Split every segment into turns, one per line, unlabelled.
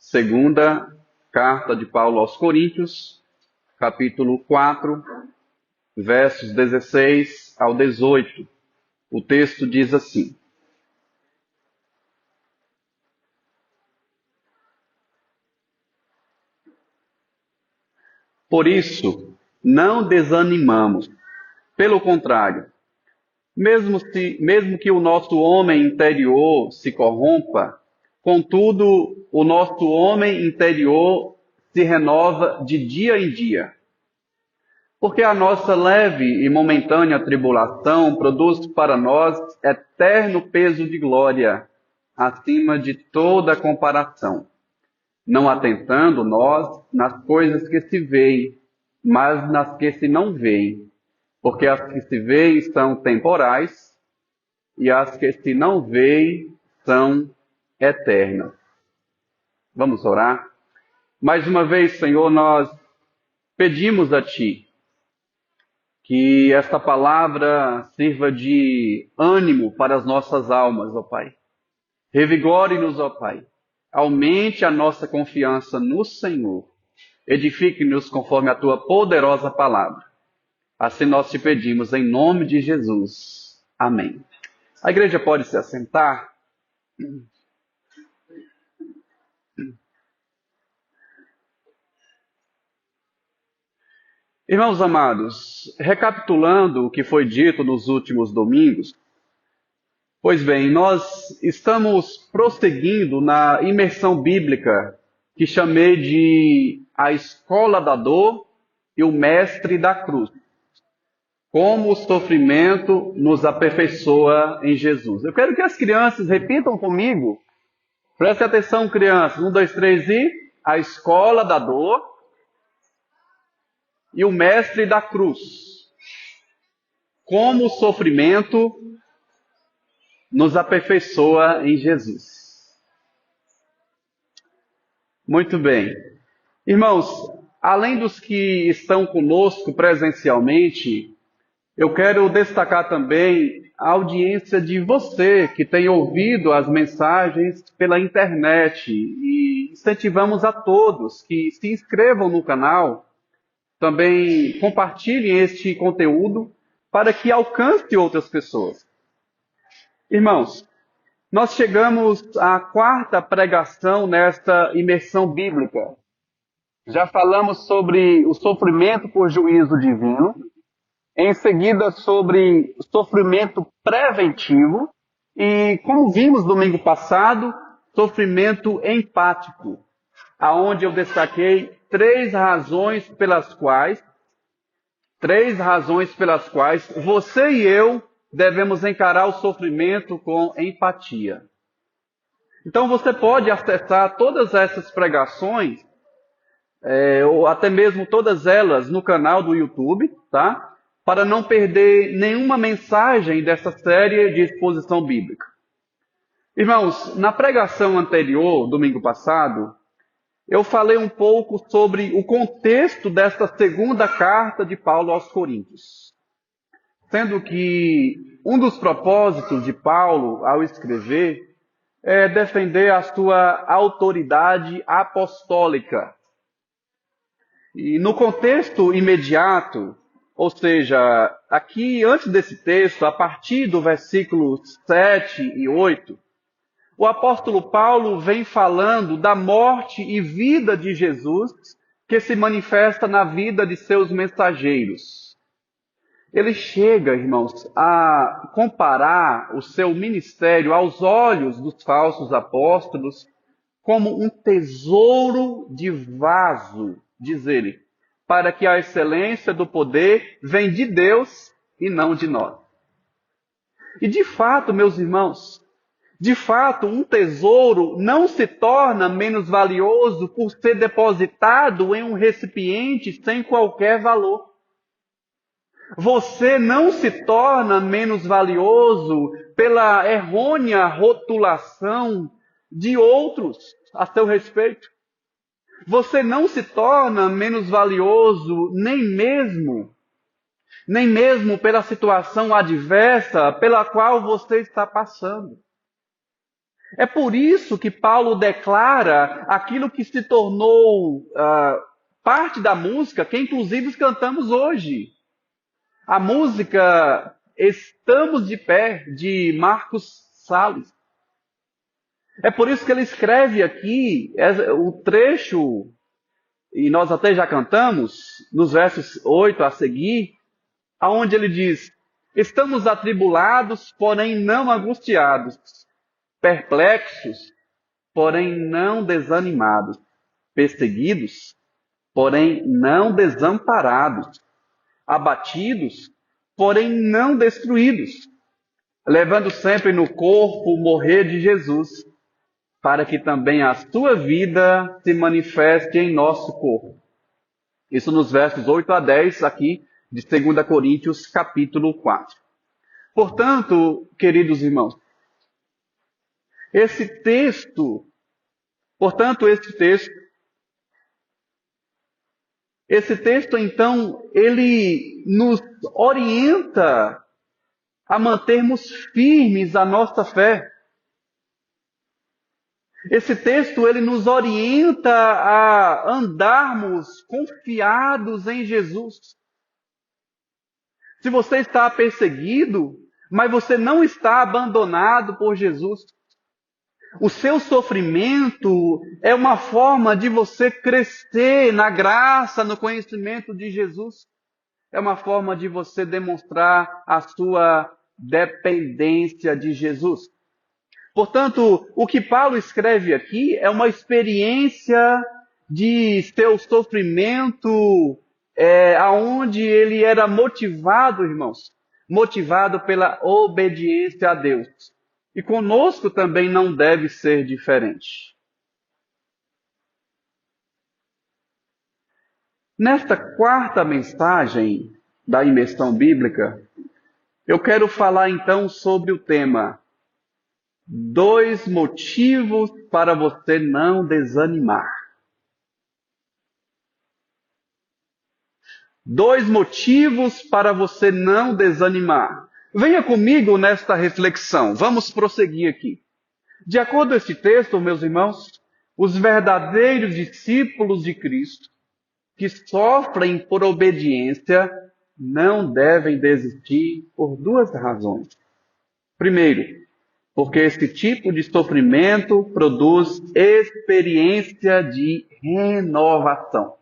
Segunda carta de Paulo aos Coríntios, capítulo 4, versos 16 ao 18. O texto diz assim: Por isso, não desanimamos. Pelo contrário, mesmo que o nosso homem interior se corrompa, contudo, o nosso homem interior se renova de dia em dia. Porque a nossa leve e momentânea tribulação produz para nós eterno peso de glória, acima de toda comparação, não atentando nós nas coisas que se veem, mas nas que se não veem. Porque as que se veem são temporais, e as que se não veem são eternas. Vamos orar? Mais uma vez, Senhor, nós pedimos a Ti que esta palavra sirva de ânimo para as nossas almas, ó Pai. Revigore-nos, ó Pai. Aumente a nossa confiança no Senhor. Edifique-nos conforme a Tua poderosa palavra. Assim nós te pedimos em nome de Jesus. Amém. A igreja pode se assentar. Irmãos amados, recapitulando o que foi dito nos últimos domingos, pois bem, nós estamos prosseguindo na imersão bíblica que chamei de a escola da dor e o mestre da cruz. Como o sofrimento nos aperfeiçoa em Jesus. Eu quero que as crianças repitam comigo. Preste atenção, crianças. 1, 2, 3 e... A escola da dor e o mestre da cruz. Como o sofrimento nos aperfeiçoa em Jesus. Muito bem. Irmãos, além dos que estão conosco presencialmente, eu quero destacar também a audiência de você que tem ouvido as mensagens pela internet e incentivamos a todos que se inscrevam no canal, também compartilhem este conteúdo para que alcance outras pessoas. Irmãos, nós chegamos à quarta pregação nesta imersão bíblica. Já falamos sobre o sofrimento por juízo divino. Em seguida, sobre sofrimento preventivo e, como vimos domingo passado, sofrimento empático, aonde eu destaquei três razões pelas quais você e eu devemos encarar o sofrimento com empatia. Então você pode acessar todas essas pregações, ou até mesmo todas elas no canal do YouTube, tá? Para não perder nenhuma mensagem dessa série de exposição bíblica. Irmãos, na pregação anterior, domingo passado, eu falei um pouco sobre o contexto desta segunda carta de Paulo aos Coríntios. Sendo que um dos propósitos de Paulo ao escrever é defender a sua autoridade apostólica. E no contexto imediato, ou seja, aqui antes desse texto, a partir do versículo 7 e 8, o apóstolo Paulo vem falando da morte e vida de Jesus que se manifesta na vida de seus mensageiros. Ele chega, irmãos, a comparar o seu ministério aos olhos dos falsos apóstolos como um tesouro de vaso, diz ele, para que a excelência do poder vem de Deus e não de nós. E de fato, meus irmãos, um tesouro não se torna menos valioso por ser depositado em um recipiente sem qualquer valor. Você não se torna menos valioso pela errônea rotulação de outros a seu respeito. Você não se torna menos valioso nem mesmo pela situação adversa pela qual você está passando. É por isso que Paulo declara aquilo que se tornou parte da música, que inclusive cantamos hoje. A música Estamos de Pé, de Marcos Salles. É por isso que ele escreve aqui o trecho, e nós até já cantamos, nos versos 8 a seguir, aonde ele diz: estamos atribulados, porém não angustiados, perplexos, porém não desanimados, perseguidos, porém não desamparados, abatidos, porém não destruídos, levando sempre no corpo o morrer de Jesus, para que também a sua vida se manifeste em nosso corpo. Isso nos versos 8 a 10 aqui de 2 Coríntios, capítulo 4. Portanto, queridos irmãos, esse texto, então, ele nos orienta a mantermos firmes a nossa fé. Esse texto, ele nos orienta a andarmos confiados em Jesus. Se você está perseguido, mas você não está abandonado por Jesus, o seu sofrimento é uma forma de você crescer na graça, no conhecimento de Jesus. É uma forma de você demonstrar a sua dependência de Jesus. Portanto, o que Paulo escreve aqui é uma experiência de seu sofrimento, aonde ele era motivado, irmãos, motivado pela obediência a Deus. E conosco também não deve ser diferente. Nesta quarta mensagem da imersão bíblica, eu quero falar então sobre o tema 2 motivos para você não desanimar. 2 motivos para você não desanimar. Venha comigo nesta reflexão. Vamos prosseguir aqui. De acordo com este texto, meus irmãos, os verdadeiros discípulos de Cristo, que sofrem por obediência, não devem desistir por 2 razões. Primeiro, porque esse tipo de sofrimento produz experiência de renovação.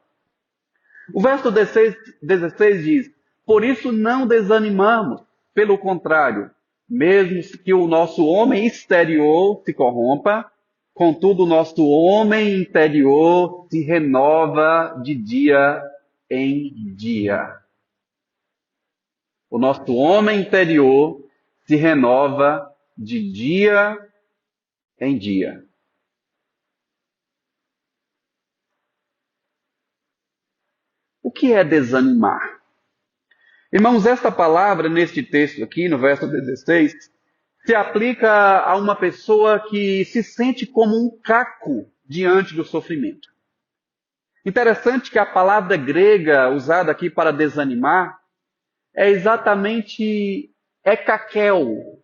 O verso 16 diz: por isso não desanimamos, pelo contrário, mesmo que o nosso homem exterior se corrompa, contudo o nosso homem interior se renova de dia em dia. O nosso homem interior se renova de dia em dia. O que é desanimar? Irmãos, esta palavra neste texto aqui, no verso 16, se aplica a uma pessoa que se sente como um caco diante do sofrimento. Interessante que a palavra grega usada aqui para desanimar é exatamente ekakel.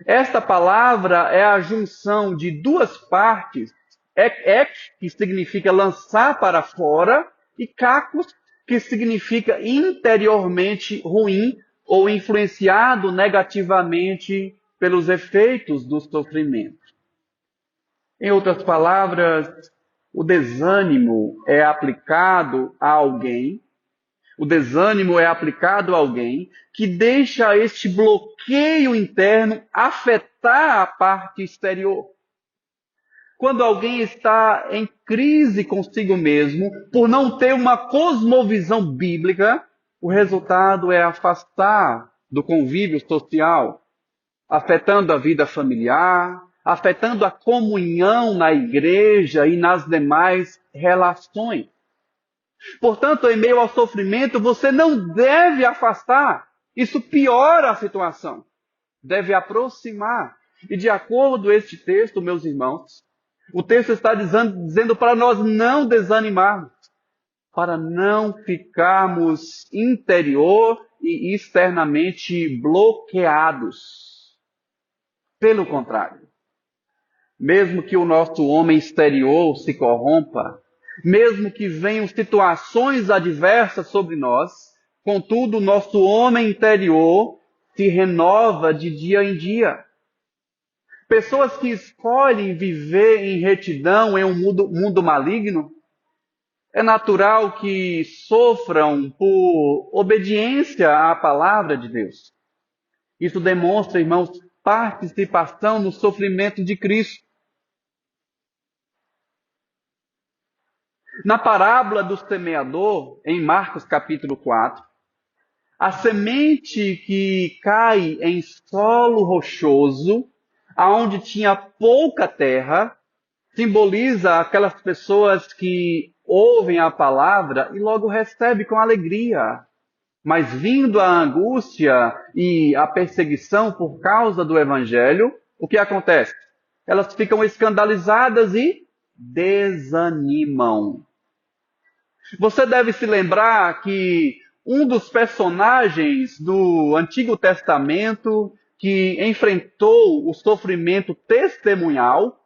Esta palavra é a junção de 2 partes, ek, que significa lançar para fora, e kakos, que significa interiormente ruim ou influenciado negativamente pelos efeitos do sofrimento. Em outras palavras, o desânimo é aplicado a alguém que deixa este bloqueio interno afetar a parte exterior. Quando alguém está em crise consigo mesmo, por não ter uma cosmovisão bíblica, o resultado é afastar do convívio social, afetando a vida familiar, afetando a comunhão na igreja e nas demais relações. Portanto, em meio ao sofrimento, você não deve afastar. Isso piora a situação. Deve aproximar. E de acordo com este texto, meus irmãos, o texto está dizendo para nós não desanimarmos, para não ficarmos interior e externamente bloqueados. Pelo contrário, mesmo que o nosso homem exterior se corrompa, mesmo que venham situações adversas sobre nós, contudo, o nosso homem interior se renova de dia em dia. Pessoas que escolhem viver em retidão em um mundo maligno, é natural que sofram por obediência à palavra de Deus. Isso demonstra, irmãos, participação no sofrimento de Cristo. Na parábola do semeador, em Marcos capítulo 4, a semente que cai em solo rochoso, aonde tinha pouca terra, simboliza aquelas pessoas que ouvem a palavra e logo recebem com alegria. Mas vindo a angústia e a perseguição por causa do evangelho, o que acontece? Elas ficam escandalizadas e desanimam. Você deve se lembrar que um dos personagens do Antigo Testamento que enfrentou o sofrimento testemunhal,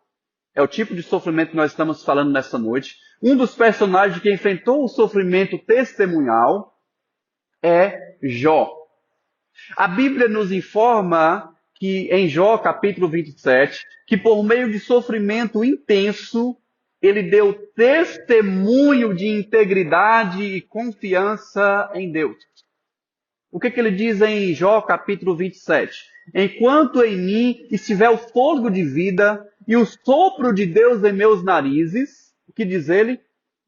é o tipo de sofrimento que nós estamos falando nessa noite, um dos personagens que enfrentou o sofrimento testemunhal é Jó. A Bíblia nos informa que em Jó, capítulo 27, que por meio de sofrimento intenso, ele deu testemunho de integridade e confiança em Deus. O que ele diz em Jó, capítulo 27? Enquanto em mim estiver o fôlego de vida e o sopro de Deus em meus narizes, o que diz ele?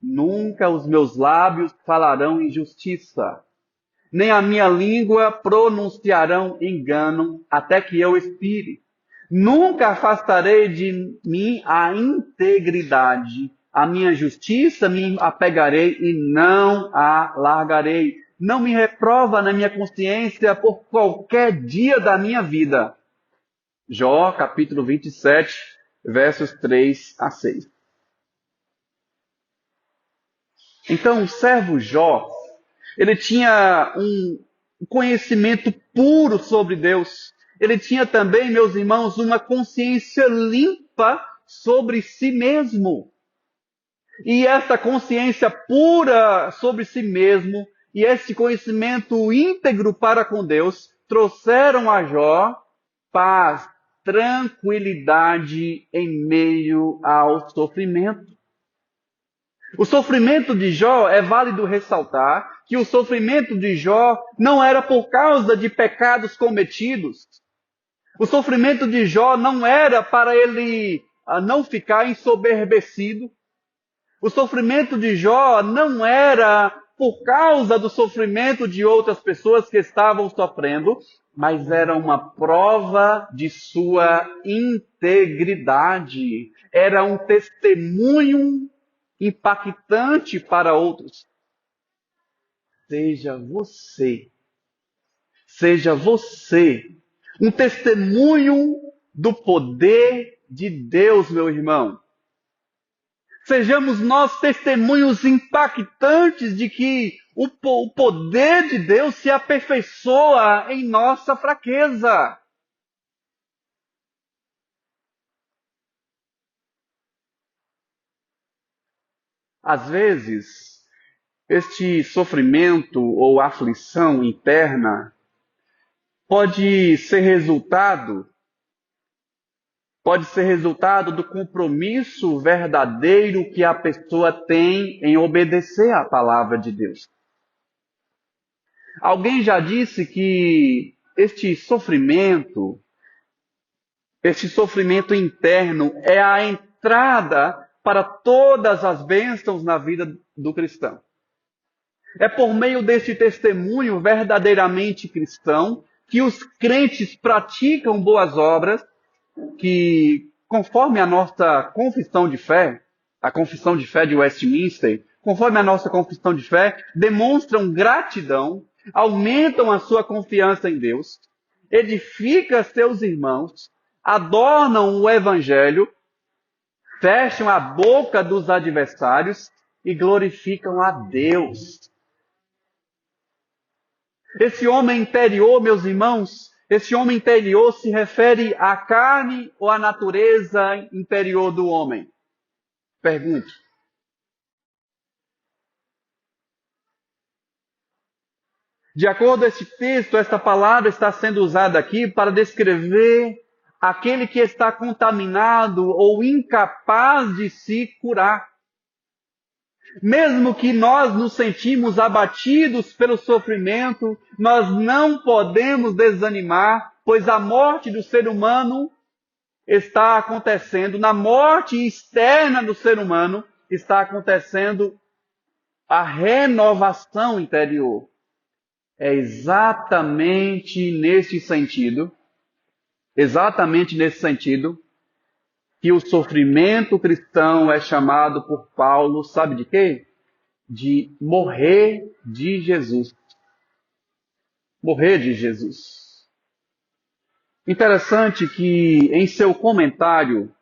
Nunca os meus lábios falarão injustiça, nem a minha língua pronunciarão engano, até que eu expire. Nunca afastarei de mim a integridade. A minha justiça me apegarei e não a largarei. Não me reprova na minha consciência por qualquer dia da minha vida. Jó, capítulo 27, versos 3 a 6. Então, o servo Jó, ele tinha um conhecimento puro sobre Deus. Ele tinha também, meus irmãos, uma consciência limpa sobre si mesmo. E essa consciência pura sobre si mesmo e esse conhecimento íntegro para com Deus trouxeram a Jó paz, tranquilidade em meio ao sofrimento. O sofrimento de Jó, é válido ressaltar que o sofrimento de Jó não era por causa de pecados cometidos. O sofrimento de Jó não era para ele não ficar ensoberbecido. O sofrimento de Jó não era por causa do sofrimento de outras pessoas que estavam sofrendo, mas era uma prova de sua integridade. Era um testemunho impactante para outros. Seja você um testemunho do poder de Deus, meu irmão. Sejamos nós testemunhos impactantes de que o poder de Deus se aperfeiçoa em nossa fraqueza. Às vezes, este sofrimento ou aflição interna pode ser resultado do compromisso verdadeiro que a pessoa tem em obedecer à palavra de Deus. Alguém já disse que este sofrimento interno é a entrada para todas as bênçãos na vida do cristão. É por meio deste testemunho verdadeiramente cristão que os crentes praticam boas obras que, conforme a nossa confissão de fé, a confissão de fé de Westminster, conforme a nossa confissão de fé, demonstram gratidão, aumentam a sua confiança em Deus, edificam seus irmãos, adornam o Evangelho, fecham a boca dos adversários e glorificam a Deus. Esse homem interior, meus irmãos, Esse homem interior se refere à carne ou à natureza interior do homem? Pergunto. De acordo com esse texto, esta palavra está sendo usada aqui para descrever aquele que está contaminado ou incapaz de se curar. Mesmo que nós nos sentimos abatidos pelo sofrimento, nós não podemos desanimar, pois a morte do ser humano está acontecendo, na morte externa do ser humano está acontecendo a renovação interior. É exatamente nesse sentido, que o sofrimento cristão é chamado por Paulo, sabe de quê? De morrer de Jesus. Morrer de Jesus. Interessante que em seu comentário,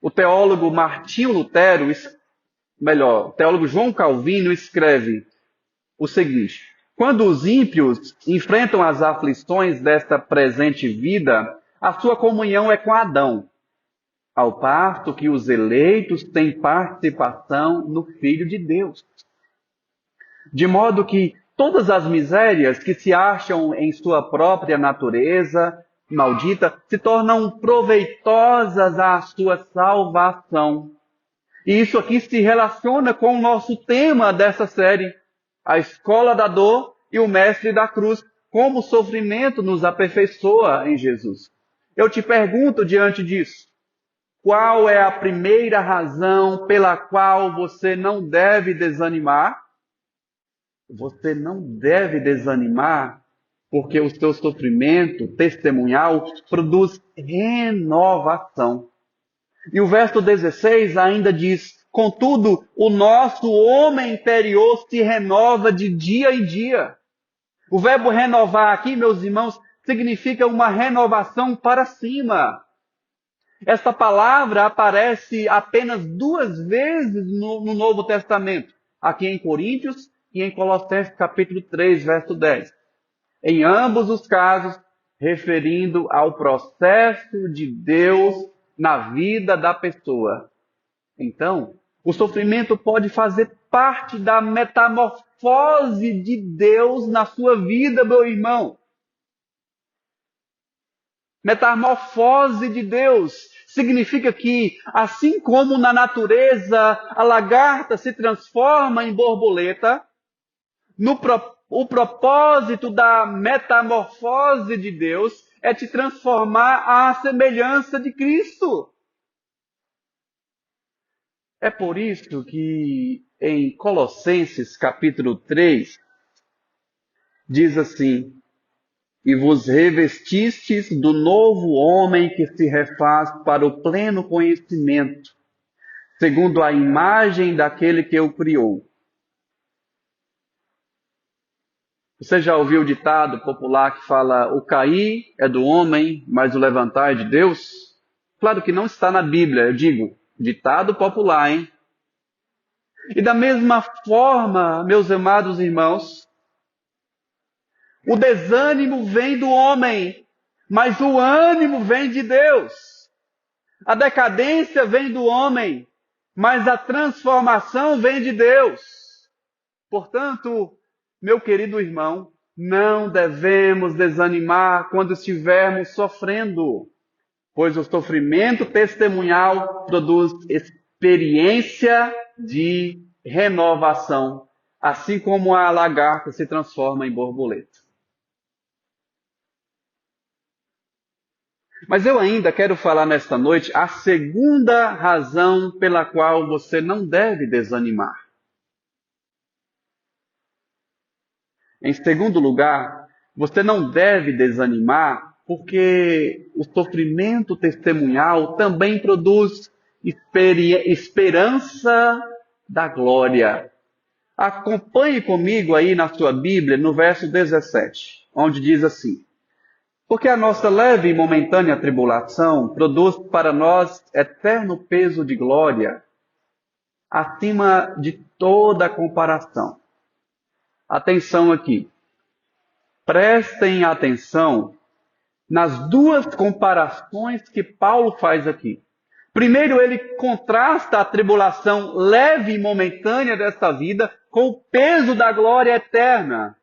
o teólogo Martinho Lutero, o teólogo João Calvino escreve o seguinte: quando os ímpios enfrentam as aflições desta presente vida, a sua comunhão é com Adão, ao passo que os eleitos têm participação no Filho de Deus. De modo que todas as misérias que se acham em sua própria natureza maldita se tornam proveitosas à sua salvação. E isso aqui se relaciona com o nosso tema dessa série, a escola da dor e o mestre da cruz, como o sofrimento nos aperfeiçoa em Jesus. Eu te pergunto diante disso, qual é a primeira razão pela qual você não deve desanimar? Você não deve desanimar porque o seu sofrimento testemunhal produz renovação. E o verso 16 ainda diz: contudo, o nosso homem interior se renova de dia em dia. O verbo renovar aqui, meus irmãos, significa uma renovação para cima. Esta palavra aparece apenas 2 vezes no Novo Testamento, aqui em Coríntios e em Colossenses capítulo 3, verso 10. Em ambos os casos, referindo ao processo de Deus na vida da pessoa. Então, o sofrimento pode fazer parte da metamorfose de Deus na sua vida, meu irmão. Metamorfose de Deus significa que, assim como na natureza a lagarta se transforma em borboleta, o propósito da metamorfose de Deus é te transformar à semelhança de Cristo. É por isso que em Colossenses capítulo 3, diz assim: e vos revestistes do novo homem que se refaz para o pleno conhecimento, segundo a imagem daquele que o criou. Você já ouviu o ditado popular que fala: o cair é do homem, mas o levantar é de Deus? Claro que não está na Bíblia, eu digo, ditado popular, hein? E da mesma forma, meus amados irmãos, o desânimo vem do homem, mas o ânimo vem de Deus. A decadência vem do homem, mas a transformação vem de Deus. Portanto, meu querido irmão, não devemos desanimar quando estivermos sofrendo, pois o sofrimento testemunhal produz experiência de renovação, assim como a lagarta se transforma em borboleta. Mas eu ainda quero falar nesta noite a segunda razão pela qual você não deve desanimar. Em segundo lugar, você não deve desanimar porque o sofrimento testemunhal também produz esperança da glória. Acompanhe comigo aí na sua Bíblia, no verso 17, onde diz assim: porque a nossa leve e momentânea tribulação produz para nós eterno peso de glória, acima de toda comparação. Atenção aqui. Prestem atenção nas duas comparações que Paulo faz aqui. Primeiro, ele contrasta a tribulação leve e momentânea desta vida com o peso da glória eterna.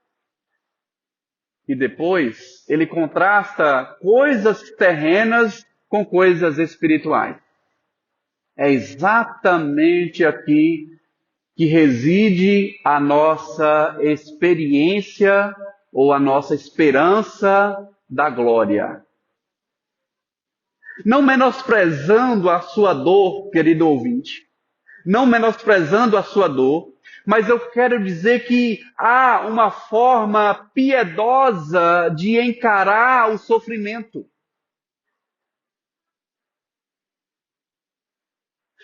E depois, ele contrasta coisas terrenas com coisas espirituais. É exatamente aqui que reside a nossa experiência ou a nossa esperança da glória. Não menosprezando a sua dor, querido ouvinte, não menosprezando a sua dor, mas eu quero dizer que há uma forma piedosa de encarar o sofrimento.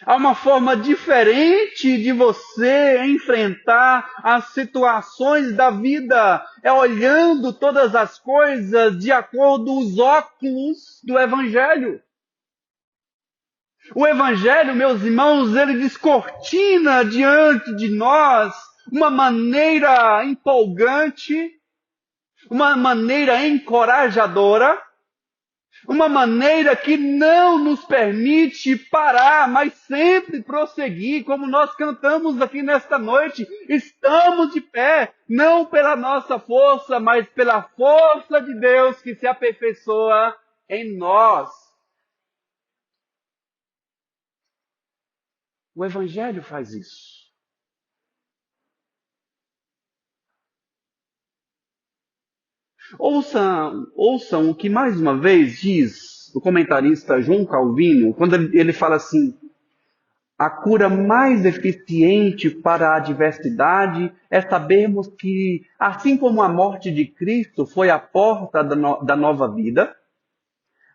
Há uma forma diferente de você enfrentar as situações da vida. É olhando todas as coisas de acordo com os óculos do Evangelho. O Evangelho, meus irmãos, ele descortina diante de nós uma maneira empolgante, uma maneira encorajadora, uma maneira que não nos permite parar, mas sempre prosseguir, como nós cantamos aqui nesta noite. Estamos de pé, não pela nossa força, mas pela força de Deus que se aperfeiçoa em nós. O Evangelho faz isso. Ouçam o que mais uma vez diz o comentarista João Calvino, quando ele fala assim: a cura mais eficiente para a adversidade é sabermos que, assim como a morte de Cristo foi a porta da nova vida,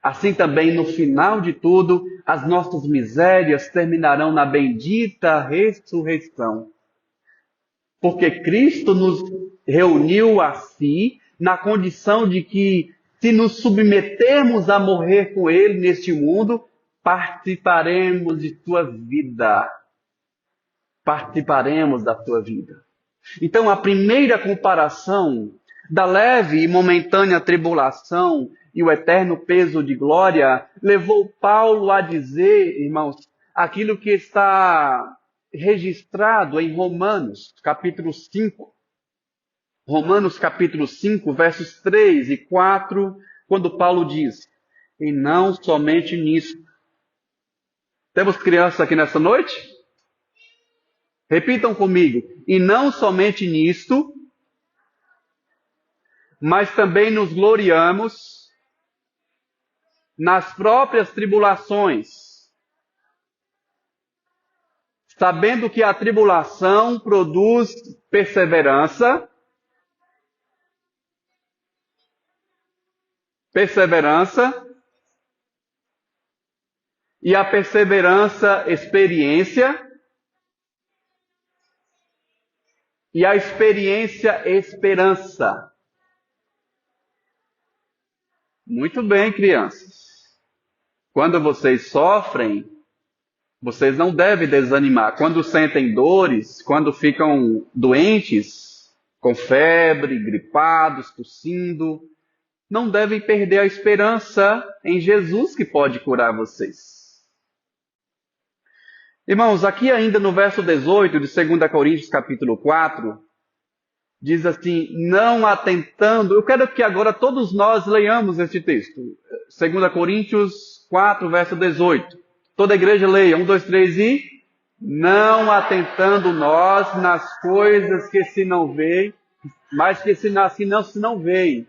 assim também no final de tudo, as nossas misérias terminarão na bendita ressurreição. Porque Cristo nos reuniu a si na condição de que, se nos submetermos a morrer com Ele neste mundo, participaremos de sua vida. Participaremos da sua vida. Então, a primeira comparação da leve e momentânea tribulação e o eterno peso de glória levou Paulo a dizer, irmãos, aquilo que está registrado em Romanos, capítulo 5. Romanos capítulo 5, versos 3 e 4, quando Paulo diz: e não somente nisso. Temos crianças aqui nessa noite? Repitam comigo. E não somente nisto, mas também nos gloriamos nas próprias tribulações, sabendo que a tribulação produz perseverança, e a perseverança, experiência, e a experiência, esperança. Muito bem, crianças. Quando vocês sofrem, vocês não devem desanimar. Quando sentem dores, quando ficam doentes, com febre, gripados, tossindo, não devem perder a esperança em Jesus que pode curar vocês. Irmãos, aqui ainda no verso 18 de 2 Coríntios capítulo 4, diz assim: não atentando... Eu quero que agora todos nós leiamos este texto. 2 Coríntios 4, verso 18. Toda a igreja leia. 1, 2, 3 e... não atentando nós nas coisas que se não veem, mas que se não veem.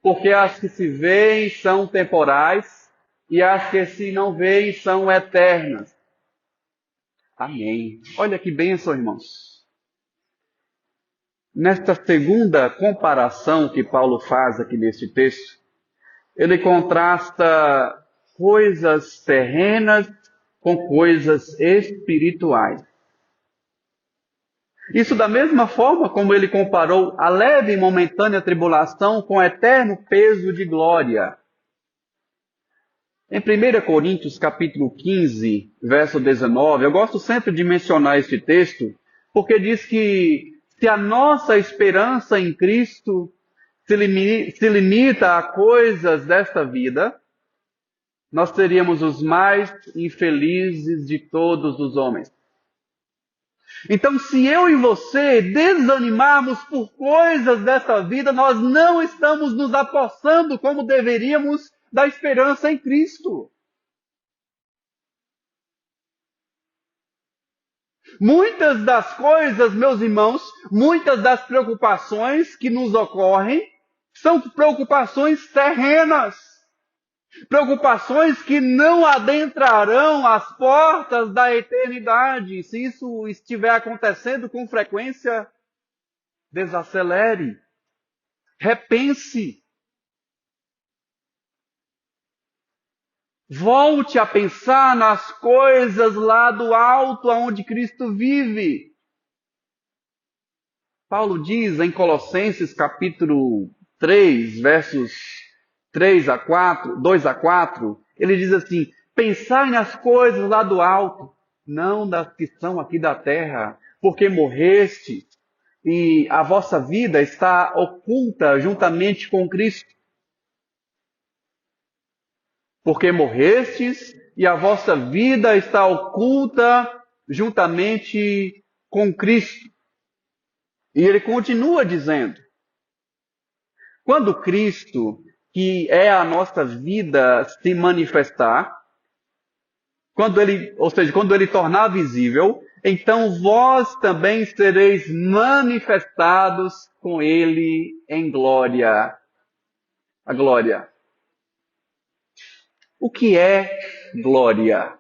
Porque as que se veem são temporais e as que se não veem são eternas. Amém. Olha que bênção, irmãos. Nesta segunda comparação que Paulo faz aqui neste texto, ele contrasta coisas terrenas com coisas espirituais. Isso da mesma forma como ele comparou a leve e momentânea tribulação com o eterno peso de glória. Em 1 Coríntios capítulo 15, verso 19, eu gosto sempre de mencionar este texto, porque diz que se a nossa esperança em Cristo se limita a coisas desta vida, nós seríamos os mais infelizes de todos os homens. Então, se eu e você desanimarmos por coisas desta vida, nós não estamos nos apossando como deveríamos da esperança em Cristo. Muitas das coisas, meus irmãos, muitas das preocupações que nos ocorrem são preocupações terrenas. Preocupações que não adentrarão as portas da eternidade. Se isso estiver acontecendo com frequência, desacelere, repense. Volte a pensar nas coisas lá do alto, onde Cristo vive. Paulo diz em Colossenses capítulo 3, versos 2 a 4, ele diz assim: pensai nas coisas lá do alto, não das que são aqui da terra, porque morreste e a vossa vida está oculta juntamente com Cristo. Porque morrestes e a vossa vida está oculta juntamente com Cristo. E ele continua dizendo: quando Cristo, que é a nossa vida, se manifestar, quando ele tornar visível, então vós também sereis manifestados com ele em glória. A glória. O que é glória?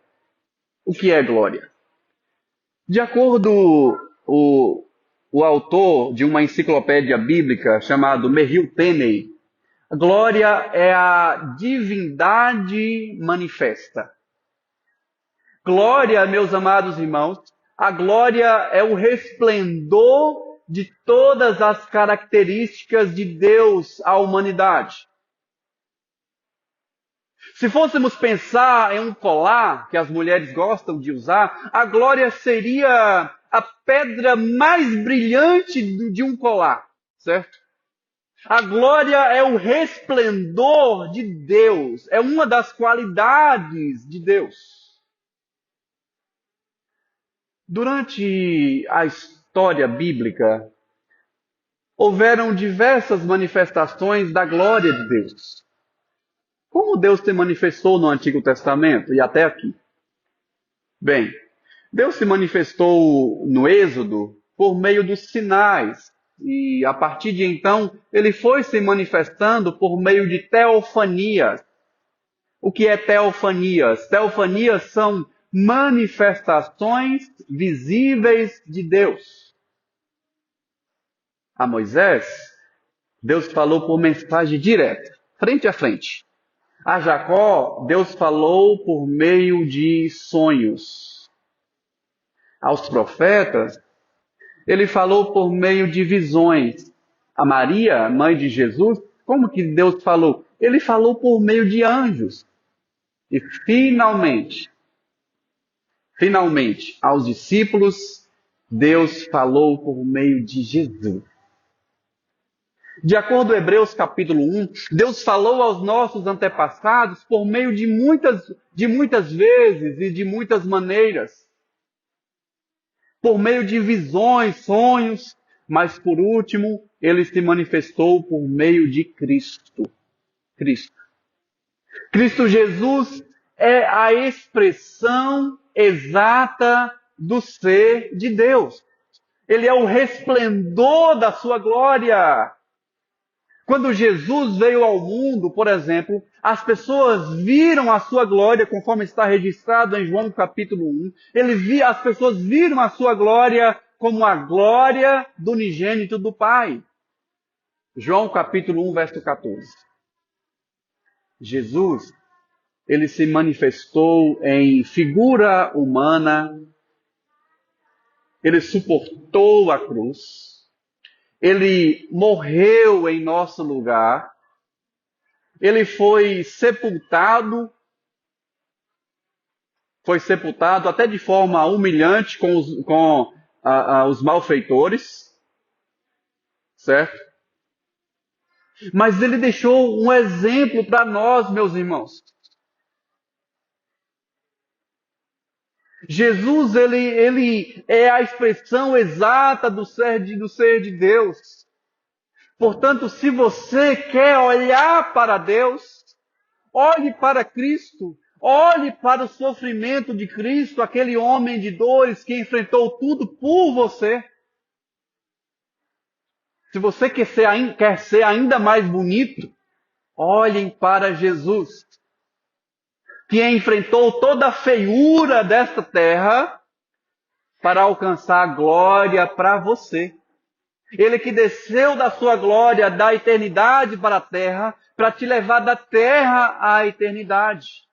O que é glória? De acordo com o autor de uma enciclopédia bíblica chamado Merrill Tenney, a glória é a divindade manifesta. Glória, meus amados irmãos, a glória é o resplendor de todas as características de Deus à humanidade. Se fôssemos pensar em um colar que as mulheres gostam de usar, a glória seria a pedra mais brilhante de um colar, certo? A glória é o resplendor de Deus, é uma das qualidades de Deus. Durante a história bíblica, houveram diversas manifestações da glória de Deus. Como Deus se manifestou no Antigo Testamento e até aqui? Bem, Deus se manifestou no Êxodo por meio dos sinais. E a partir de então, ele foi se manifestando por meio de teofanias. O que é teofanias? Teofanias são manifestações visíveis de Deus. A Moisés, Deus falou por mensagem direta, frente a frente. A Jacó, Deus falou por meio de sonhos. Aos profetas, ele falou por meio de visões. A Maria, mãe de Jesus, como que Deus falou? Ele falou por meio de anjos. E finalmente, aos discípulos, Deus falou por meio de Jesus. De acordo com Hebreus capítulo 1, Deus falou aos nossos antepassados por meio de muitas vezes e de muitas maneiras. Por meio de visões, sonhos, mas por último, ele se manifestou por meio de Cristo. Cristo Jesus é a expressão exata do ser de Deus. Ele é o resplendor da sua glória. Quando Jesus veio ao mundo, por exemplo, as pessoas viram a sua glória, conforme está registrado em João capítulo 1. As pessoas viram a sua glória como a glória do unigênito do Pai. João capítulo 1, verso 14. Jesus, ele se manifestou em figura humana, ele suportou a cruz, ele morreu em nosso lugar, ele foi sepultado até de forma humilhante com os malfeitores, certo? Mas ele deixou um exemplo para nós, meus irmãos. Jesus, ele é a expressão exata do ser de Deus. Portanto, se você quer olhar para Deus, olhe para Cristo, olhe para o sofrimento de Cristo, aquele homem de dores que enfrentou tudo por você. Se você quer ser ainda mais bonito, olhem para Jesus, que enfrentou toda a feiura desta terra para alcançar a glória para você. Ele que desceu da sua glória, da eternidade para a terra, para te levar da terra à eternidade.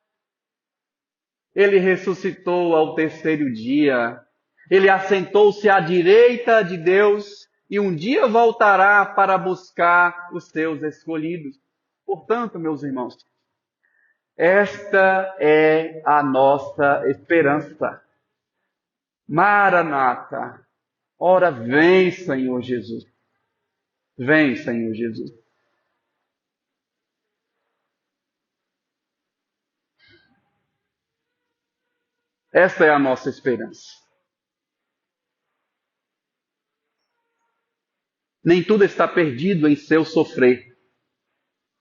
Ele ressuscitou ao terceiro dia. Ele assentou-se à direita de Deus e um dia voltará para buscar os seus escolhidos. Portanto, meus irmãos, esta é a nossa esperança. Maranata. Ora, vem, Senhor Jesus. Vem, Senhor Jesus. Essa é a nossa esperança. Nem tudo está perdido em seu sofrer.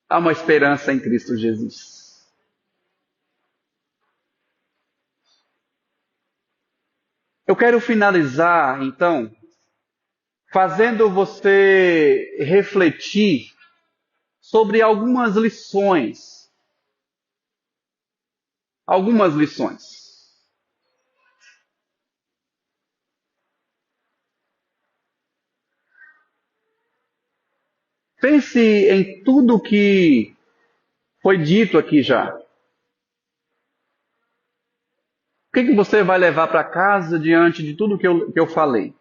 Há uma esperança em Cristo Jesus. Eu quero finalizar, então, fazendo você refletir sobre algumas lições. Algumas lições. Pense em tudo que foi dito aqui já. O que você vai levar para casa diante de tudo que eu falei?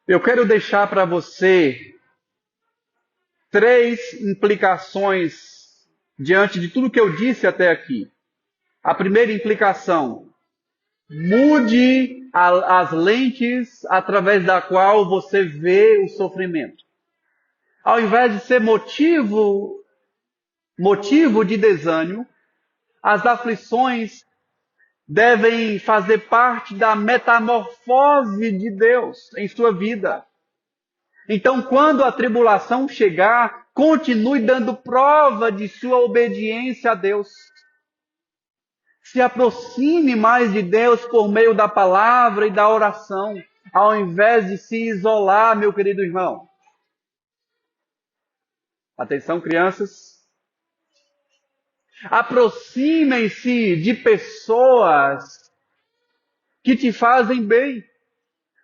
Eu quero deixar para você 3 implicações diante de tudo que eu disse até aqui. A primeira implicação: mude as lentes através da qual você vê o sofrimento. Ao invés de ser motivo de desânimo, as aflições devem fazer parte da metamorfose de Deus em sua vida. Então, quando a tribulação chegar, continue dando prova de sua obediência a Deus. Se aproxime mais de Deus por meio da palavra e da oração, ao invés de se isolar, meu querido irmão. Atenção, crianças. Aproximem-se de pessoas que te fazem bem.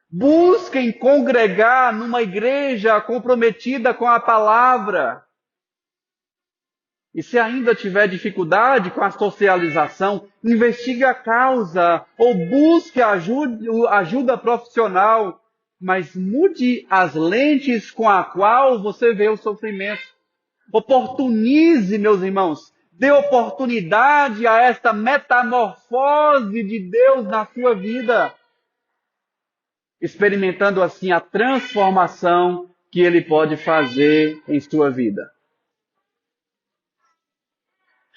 Busquem congregar numa igreja comprometida com a palavra. E se ainda tiver dificuldade com a socialização, investigue a causa ou busque ajuda profissional, mas mude as lentes com a qual você vê o sofrimento. Oportunize, meus irmãos, dê oportunidade a esta metamorfose de Deus na sua vida, experimentando assim a transformação que Ele pode fazer em sua vida.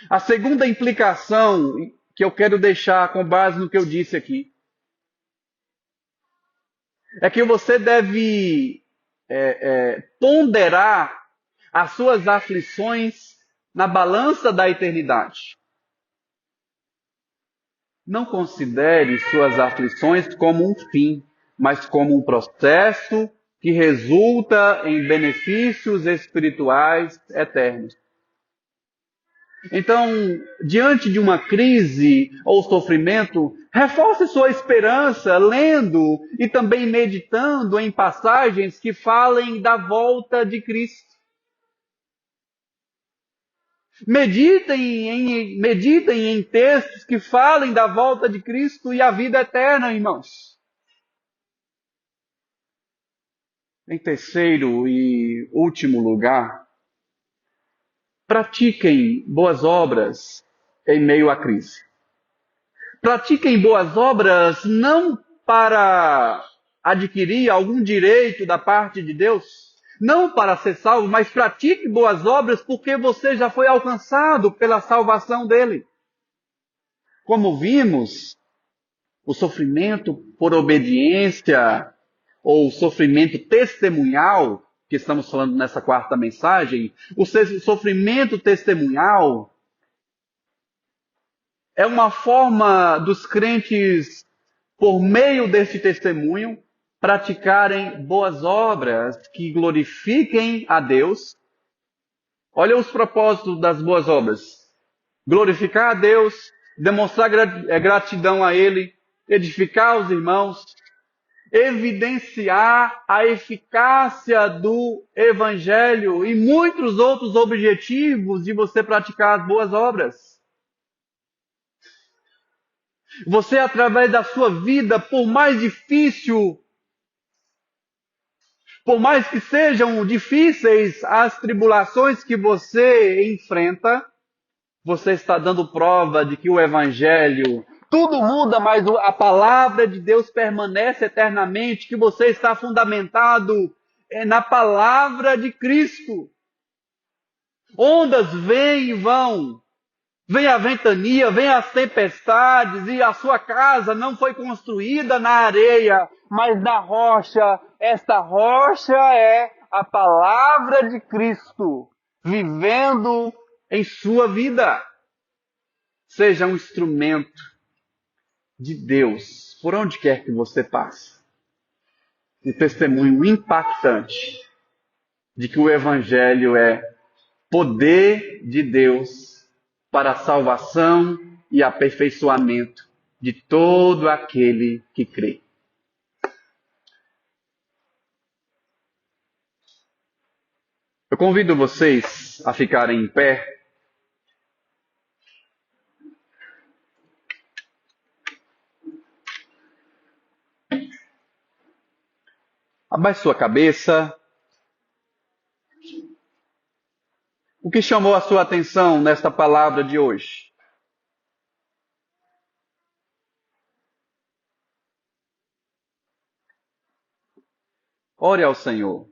A segunda implicação que eu quero deixar com base no que eu disse aqui é que você deve ponderar as suas aflições na balança da eternidade. Não considere suas aflições como um fim, mas como um processo que resulta em benefícios espirituais eternos. Então, diante de uma crise ou sofrimento, reforce sua esperança lendo e também meditando em passagens que falem da volta de Cristo. Meditem em textos que falem da volta de Cristo e a vida eterna, irmãos. Em terceiro e último lugar, pratiquem boas obras em meio à crise. Pratiquem boas obras não para adquirir algum direito da parte de Deus, não para ser salvo, mas pratique boas obras porque você já foi alcançado pela salvação dele. Como vimos, o sofrimento por obediência ou sofrimento testemunhal, que estamos falando nessa quarta mensagem, o sofrimento testemunhal é uma forma dos crentes, por meio deste testemunho, praticarem boas obras que glorifiquem a Deus. Olha os propósitos das boas obras: glorificar a Deus, demonstrar gratidão a Ele, edificar os irmãos, evidenciar a eficácia do Evangelho e muitos outros objetivos de você praticar as boas obras. Você, através da sua vida, por mais difícil, por mais que sejam difíceis as tribulações que você enfrenta, você está dando prova de que o Evangelho, tudo muda, mas a palavra de Deus permanece eternamente, que você está fundamentado na palavra de Cristo. Ondas vêm e vão, vem a ventania, vem as tempestades, e a sua casa não foi construída na areia, mas na rocha. Esta rocha é a palavra de Cristo, vivendo em sua vida. Seja um instrumento de Deus, por onde quer que você passe. Um testemunho impactante de que o Evangelho é poder de Deus para a salvação e aperfeiçoamento de todo aquele que crê. Eu convido vocês a ficarem em pé. Abaixe sua cabeça. O que chamou a sua atenção nesta palavra de hoje? Ore ao Senhor.